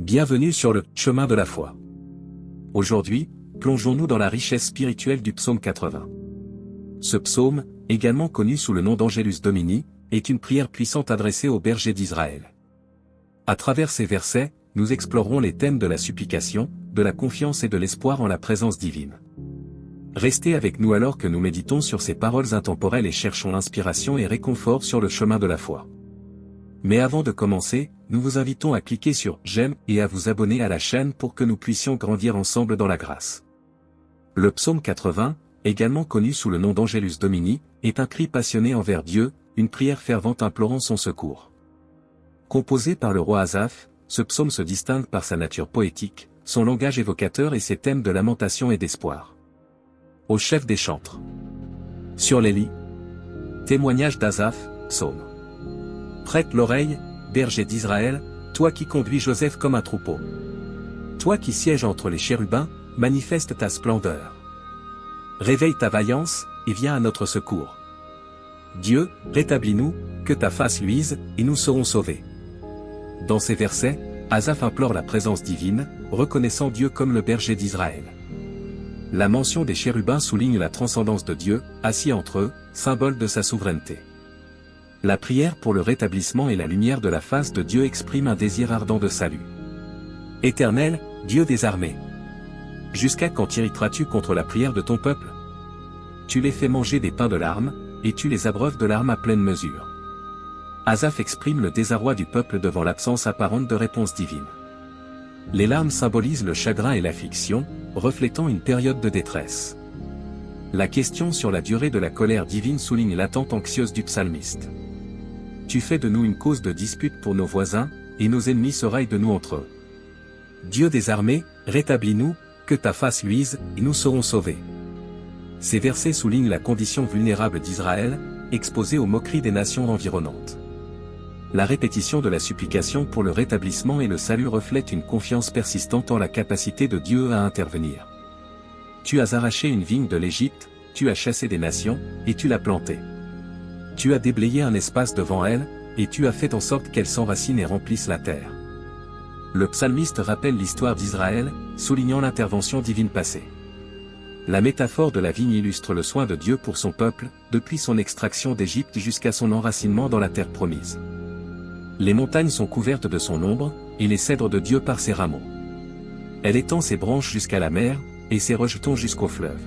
Bienvenue sur le chemin de la foi. Aujourd'hui, plongeons-nous dans la richesse spirituelle du psaume 80. Ce psaume, également connu sous le nom d'Angelus Domini, est une prière puissante adressée aux bergers d'Israël. À travers ces versets, nous explorerons les thèmes de la supplication, de la confiance et de l'espoir en la présence divine. Restez avec nous alors que nous méditons sur ces paroles intemporelles et cherchons l'inspiration et réconfort sur le chemin de la foi. Mais avant de commencer, nous vous invitons à cliquer sur « J'aime » et à vous abonner à la chaîne pour que nous puissions grandir ensemble dans la grâce. Le psaume 80, également connu sous le nom d'Angelus Domini, est un cri passionné envers Dieu, une prière fervente implorant son secours. Composé par le roi Asaph, ce psaume se distingue par sa nature poétique, son langage évocateur et ses thèmes de lamentation et d'espoir. Au chef des chantres. Sur les lits. Témoignage d'Asaph, psaume. Prête l'oreille, berger d'Israël, toi qui conduis Joseph comme un troupeau. Toi qui sièges entre les chérubins, manifeste ta splendeur. Réveille ta vaillance, et viens à notre secours. Dieu, rétablis-nous, que ta face luise, et nous serons sauvés. Dans ces versets, Asaph implore la présence divine, reconnaissant Dieu comme le berger d'Israël. La mention des chérubins souligne la transcendance de Dieu, assis entre eux, symbole de sa souveraineté. La prière pour le rétablissement et la lumière de la face de Dieu exprime un désir ardent de salut. Éternel, Dieu des armées. Jusqu'à quand irriteras-tu contre la prière de ton peuple? Tu les fais manger des pains de larmes, et tu les abreuves de larmes à pleine mesure. Asaph exprime le désarroi du peuple devant l'absence apparente de réponse divine. Les larmes symbolisent le chagrin et l'affliction, reflétant une période de détresse. La question sur la durée de la colère divine souligne l'attente anxieuse du psalmiste. Tu fais de nous une cause de dispute pour nos voisins, et nos ennemis se raillent de nous entre eux. Dieu des armées, rétablis-nous, que ta face luise, et nous serons sauvés. Ces versets soulignent la condition vulnérable d'Israël, exposée aux moqueries des nations environnantes. La répétition de la supplication pour le rétablissement et le salut reflète une confiance persistante en la capacité de Dieu à intervenir. Tu as arraché une vigne de l'Égypte, tu as chassé des nations, et tu l'as plantée. Tu as déblayé un espace devant elle, et tu as fait en sorte qu'elle s'enracine et remplisse la terre. Le psalmiste rappelle l'histoire d'Israël, soulignant l'intervention divine passée. La métaphore de la vigne illustre le soin de Dieu pour son peuple, depuis son extraction d'Égypte jusqu'à son enracinement dans la terre promise. Les montagnes sont couvertes de son ombre, et les cèdres de Dieu par ses rameaux. Elle étend ses branches jusqu'à la mer, et ses rejetons jusqu'au fleuve.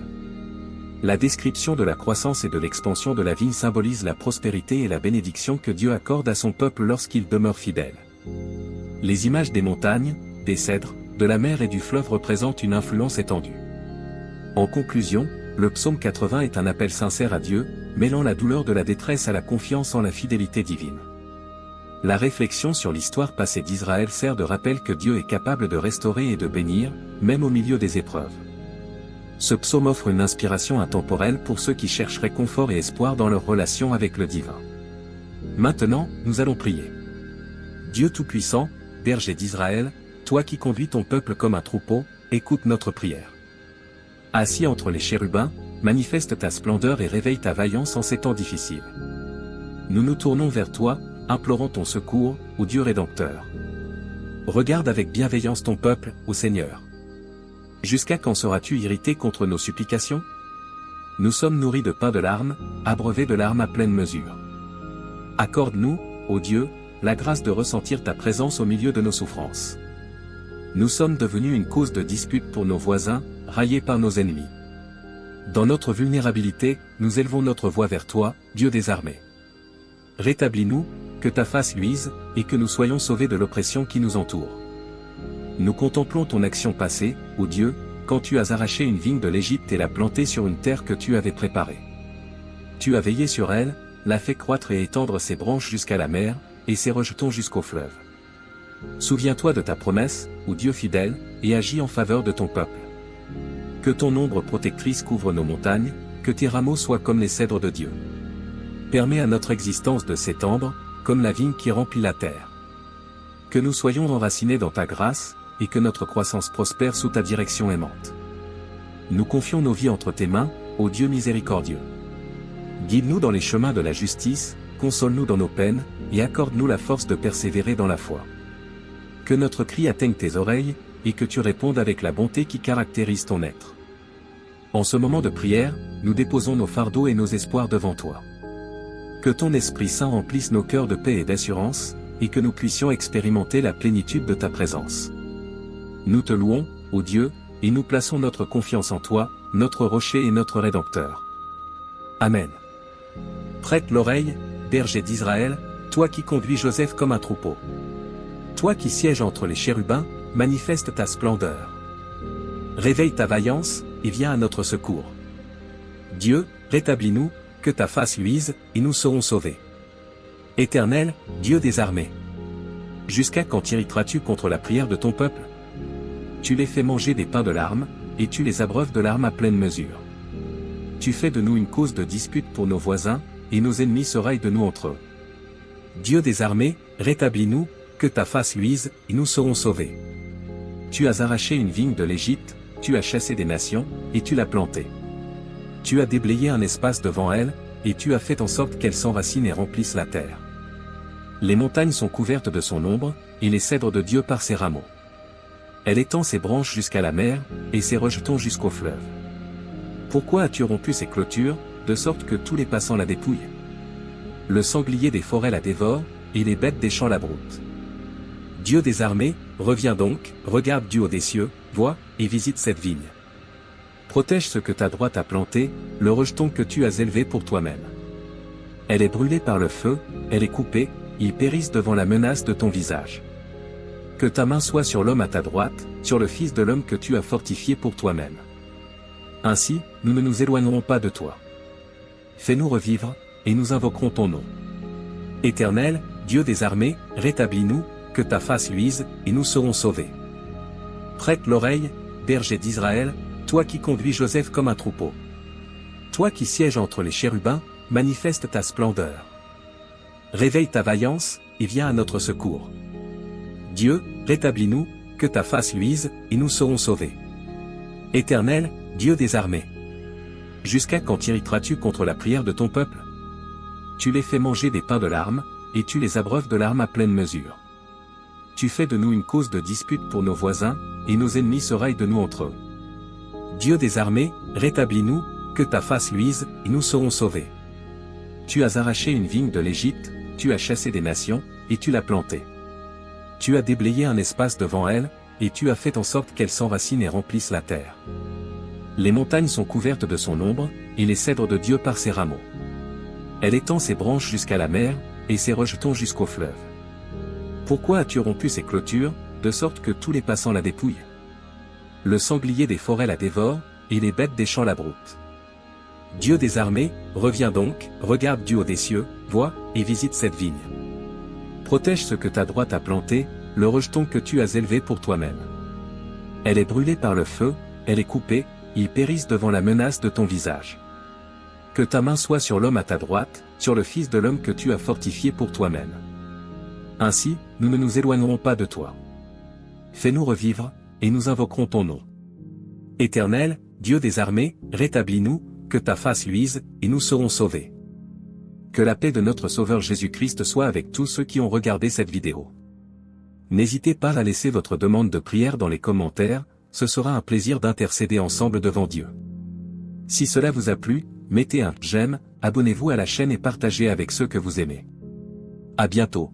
La description de la croissance et de l'expansion de la vigne symbolise la prospérité et la bénédiction que Dieu accorde à son peuple lorsqu'il demeure fidèle. Les images des montagnes, des cèdres, de la mer et du fleuve représentent une influence étendue. En conclusion, le psaume 80 est un appel sincère à Dieu, mêlant la douleur de la détresse à la confiance en la fidélité divine. La réflexion sur l'histoire passée d'Israël sert de rappel que Dieu est capable de restaurer et de bénir, même au milieu des épreuves. Ce psaume offre une inspiration intemporelle pour ceux qui cherchent réconfort et espoir dans leur relation avec le divin. Maintenant, nous allons prier. Dieu Tout-Puissant, berger d'Israël, toi qui conduis ton peuple comme un troupeau, écoute notre prière. Assis entre les chérubins, manifeste ta splendeur et réveille ta vaillance en ces temps difficiles. Nous nous tournons vers toi, implorant ton secours, ô Dieu rédempteur. Regarde avec bienveillance ton peuple, ô Seigneur. Jusqu'à quand seras-tu irrité contre nos supplications? Nous sommes nourris de pain de larmes, abreuvés de larmes à pleine mesure. Accorde-nous, ô Dieu, la grâce de ressentir ta présence au milieu de nos souffrances. Nous sommes devenus une cause de dispute pour nos voisins, raillés par nos ennemis. Dans notre vulnérabilité, nous élevons notre voix vers toi, Dieu des armées. Rétablis-nous, que ta face luise, et que nous soyons sauvés de l'oppression qui nous entoure. Nous contemplons ton action passée, ô Dieu, quand tu as arraché une vigne de l'Égypte et l'as plantée sur une terre que tu avais préparée. Tu as veillé sur elle, l'as fait croître et étendre ses branches jusqu'à la mer, et ses rejetons jusqu'au fleuve. Souviens-toi de ta promesse, ô Dieu fidèle, et agis en faveur de ton peuple. Que ton ombre protectrice couvre nos montagnes, que tes rameaux soient comme les cèdres de Dieu. Permets à notre existence de s'étendre, comme la vigne qui remplit la terre. Que nous soyons enracinés dans ta grâce, et que notre croissance prospère sous ta direction aimante. Nous confions nos vies entre tes mains, ô Dieu miséricordieux. Guide-nous dans les chemins de la justice, console-nous dans nos peines, et accorde-nous la force de persévérer dans la foi. Que notre cri atteigne tes oreilles, et que tu répondes avec la bonté qui caractérise ton être. En ce moment de prière, nous déposons nos fardeaux et nos espoirs devant toi. Que ton Esprit Saint remplisse nos cœurs de paix et d'assurance, et que nous puissions expérimenter la plénitude de ta présence. Nous te louons, ô Dieu, et nous plaçons notre confiance en toi, notre rocher et notre Rédempteur. Amen. Prête l'oreille, berger d'Israël, toi qui conduis Joseph comme un troupeau. Toi qui sièges entre les chérubins, manifeste ta splendeur. Réveille ta vaillance, et viens à notre secours. Dieu, rétablis-nous, que ta face luise, et nous serons sauvés. Éternel, Dieu des armées. Jusqu'à quand t'irriteras-tu contre la prière de ton peuple? Tu les fais manger des pains de larmes, et tu les abreuves de larmes à pleine mesure. Tu fais de nous une cause de dispute pour nos voisins, et nos ennemis se raillent de nous entre eux. Dieu des armées, rétablis-nous, que ta face luise, et nous serons sauvés. Tu as arraché une vigne de l'Égypte, tu as chassé des nations, et tu l'as plantée. Tu as déblayé un espace devant elle, et tu as fait en sorte qu'elle s'enracine et remplisse la terre. Les montagnes sont couvertes de son ombre, et les cèdres de Dieu par ses rameaux. Elle étend ses branches jusqu'à la mer, et ses rejetons jusqu'au fleuve. Pourquoi as-tu rompu ses clôtures, de sorte que tous les passants la dépouillent? Le sanglier des forêts la dévore, et les bêtes des champs la broutent. Dieu des armées, reviens donc, regarde du haut des cieux, vois, et visite cette vigne. Protège ce que ta droite a planté, le rejeton que tu as élevé pour toi-même. Elle est brûlée par le feu, elle est coupée, ils périssent devant la menace de ton visage. Que ta main soit sur l'homme à ta droite, sur le Fils de l'homme que tu as fortifié pour toi-même. Ainsi, nous ne nous éloignerons pas de toi. Fais-nous revivre, et nous invoquerons ton nom. Éternel, Dieu des armées, rétablis-nous, que ta face luise, et nous serons sauvés. Prête l'oreille, berger d'Israël, toi qui conduis Joseph comme un troupeau. Toi qui sièges entre les chérubins, manifeste ta splendeur. Réveille ta vaillance, et viens à notre secours. Dieu, rétablis-nous, que ta face luise, et nous serons sauvés. Éternel, Dieu des armées. Jusqu'à quand t'irriteras-tu contre la prière de ton peuple? Tu les fais manger des pains de larmes, et tu les abreuves de larmes à pleine mesure. Tu fais de nous une cause de dispute pour nos voisins, et nos ennemis se raillent de nous entre eux. Dieu des armées, rétablis-nous, que ta face luise, et nous serons sauvés. Tu as arraché une vigne de l'Égypte, tu as chassé des nations, et tu l'as plantée. Tu as déblayé un espace devant elle, et tu as fait en sorte qu'elle s'enracine et remplisse la terre. Les montagnes sont couvertes de son ombre, et les cèdres de Dieu par ses rameaux. Elle étend ses branches jusqu'à la mer, et ses rejetons jusqu'au fleuve. Pourquoi as-tu rompu ses clôtures, de sorte que tous les passants la dépouillent? Le sanglier des forêts la dévore, et les bêtes des champs la broutent. Dieu des armées, reviens donc, regarde du haut des cieux, vois, et visite cette vigne. Protège ce que ta droite a planté, le rejeton que tu as élevé pour toi-même. Elle est brûlée par le feu, elle est coupée, ils périssent devant la menace de ton visage. Que ta main soit sur l'homme à ta droite, sur le Fils de l'homme que tu as fortifié pour toi-même. Ainsi, nous ne nous éloignerons pas de toi. Fais-nous revivre, et nous invoquerons ton nom. Éternel, Dieu des armées, rétablis-nous, que ta face luise, et nous serons sauvés. Que la paix de notre Sauveur Jésus-Christ soit avec tous ceux qui ont regardé cette vidéo. N'hésitez pas à laisser votre demande de prière dans les commentaires, ce sera un plaisir d'intercéder ensemble devant Dieu. Si cela vous a plu, mettez un j'aime, abonnez-vous à la chaîne et partagez avec ceux que vous aimez. À bientôt.